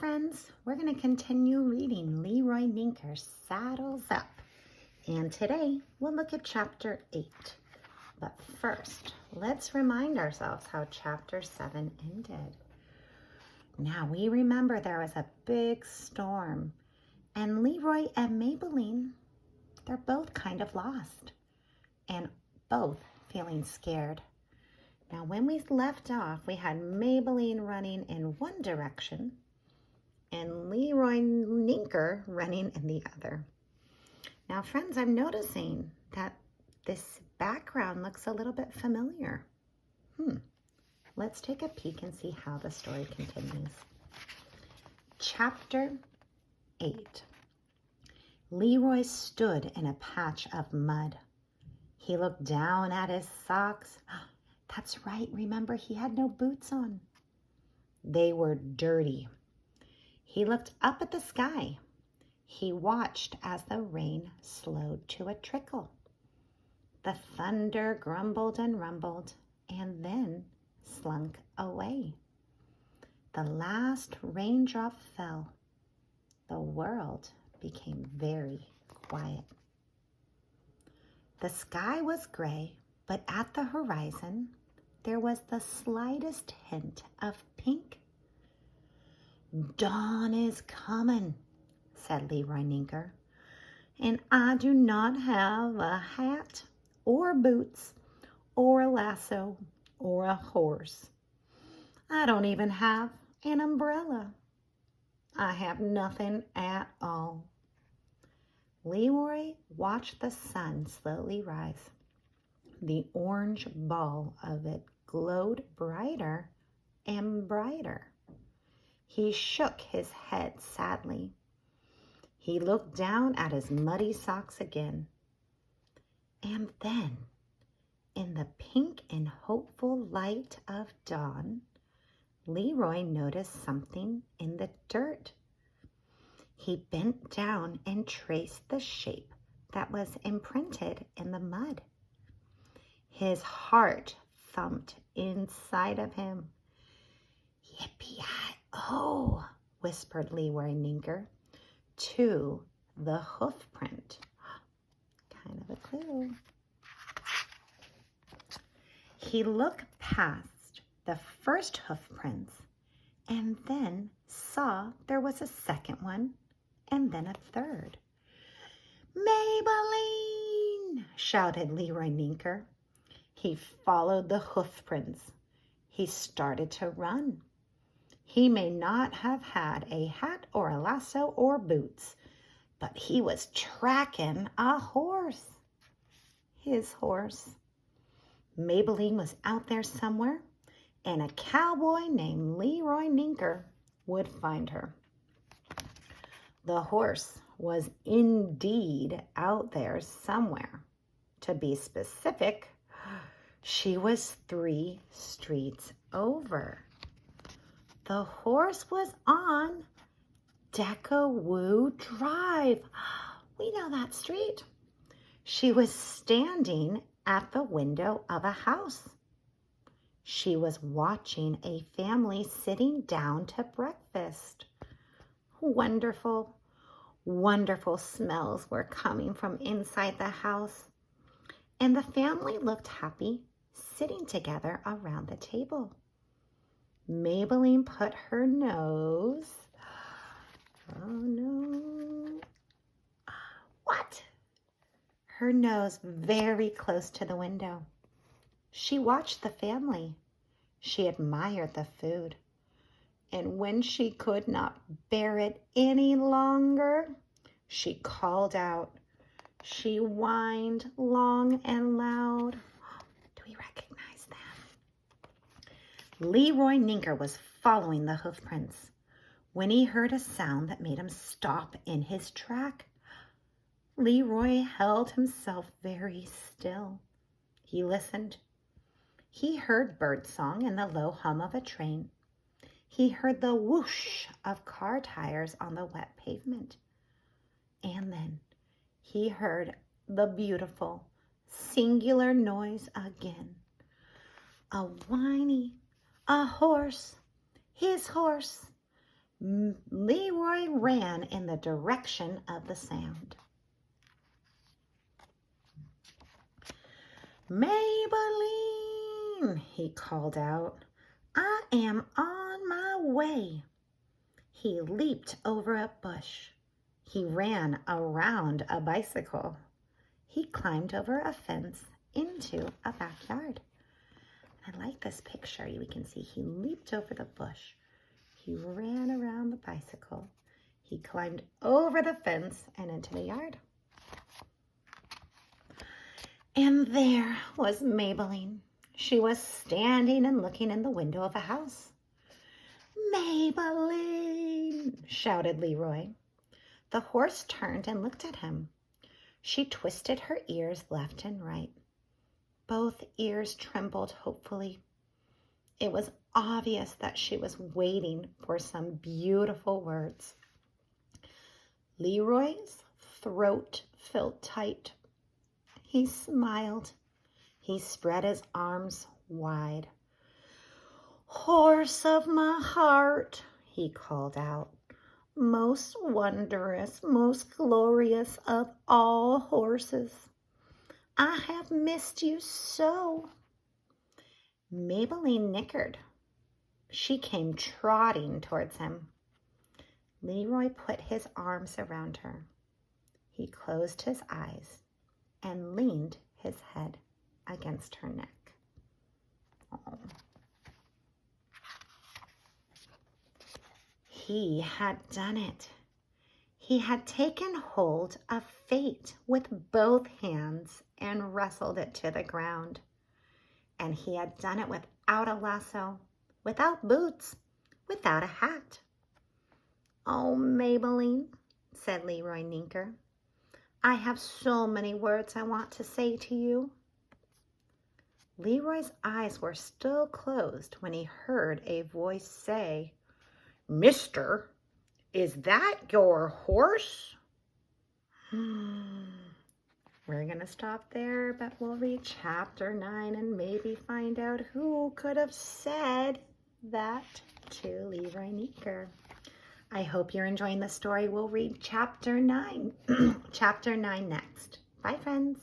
friends, we're going to continue reading Leroy Ninker's Saddles Up. And today we'll look at chapter 8. But first, let's remind ourselves how chapter 7 ended. Now we remember there was a big storm, and Leroy and Maybelline, they're both kind of lost and both feeling scared. Now when we left off, we had Maybelline running in one direction and Leroy Ninker running in the other. Now friends, I'm noticing that this background looks a little bit familiar. Let's take a peek and see how the story continues. Chapter 8. Leroy stood in a patch of mud. He looked down at his socks. That's right, remember he had no boots on. They were dirty. He looked up at the sky. He watched as the rain slowed to a trickle. The thunder grumbled and rumbled and then slunk away. The last raindrop fell. The world became very quiet. The sky was gray, but at the horizon, there was the slightest hint of pink. "Dawn is coming," said Leroy Ninker, "and I do not have a hat or boots or a lasso or a horse. I don't even have an umbrella. I have nothing at all." Leroy watched the sun slowly rise. The orange ball of it glowed brighter and brighter. He shook his head sadly. He looked down at his muddy socks again. And then, in the pink and hopeful light of dawn, Leroy noticed something in the dirt. He bent down and traced the shape that was imprinted in the mud. His heart thumped inside of him. "Yippee-I-oh," whispered Leroy Ninker to the hoof print. Kind of a clue. He looked past the first hoof prints and then saw there was a second one and then a third. "Maybelline!" shouted Leroy Ninker. He followed the hoof prints. He started to run. He may not have had a hat or a lasso or boots, but he was tracking a horse. His horse. Maybelline was out there somewhere, and a cowboy named Leroy Ninker would find her. The horse was indeed out there somewhere. To be specific, she was 3 streets over. The horse was on Deckawoo Drive. We know that street. She was standing at the window of a house. She was watching a family sitting down to breakfast. Wonderful, wonderful smells were coming from inside the house, and the family looked happy sitting together around the table. Maybelline put her nose. Oh no. What? Her nose very close to the window. She watched the family. She admired the food. And when she could not bear it any longer, she called out. She whined long and loud. Do we recognize them? Leroy Ninker was following the hoof prints when he heard a sound that made him stop in his track. Leroy held himself very still. He listened. He heard birdsong and the low hum of a train. He heard the whoosh of car tires on the wet pavement. And then he heard the beautiful, singular noise again. A whinny, a horse, his horse. Leroy ran in the direction of the sound. Maybelline, he called out, I am on my way. He leaped over a bush. He ran around a bicycle. He climbed over a fence into a backyard. I like this picture. We can see he leaped over the bush. He ran around the bicycle. He climbed over the fence and into the yard. And there was Maybelline. She was standing and looking in the window of a house. Maybelline, shouted Leroy. The horse turned and looked at him. She twisted her ears left and right. Both ears trembled hopefully. It was obvious that she was waiting for some beautiful words. Leroy's throat felt tight. He smiled. He spread his arms wide. Horse of my heart, he called out. Most wondrous, most glorious of all horses. I have missed you so. Maybelline nickered. She came trotting towards him. Leroy put his arms around her. He closed his eyes and leaned his head against her neck. Oh. He had done it. He had taken hold of fate with both hands and wrestled it to the ground. And he had done it without a lasso, without boots, without a hat. Oh, Maybelline, said Leroy Ninker, I have so many words I want to say to you. Leroy's eyes were still closed when he heard a voice say, Mister, is that your horse? We're going to stop there, but we'll read chapter 9 and maybe find out who could have said that to Leroy Ninker. I hope you're enjoying the story. We'll read chapter 9, chapter 9 next. Bye, friends.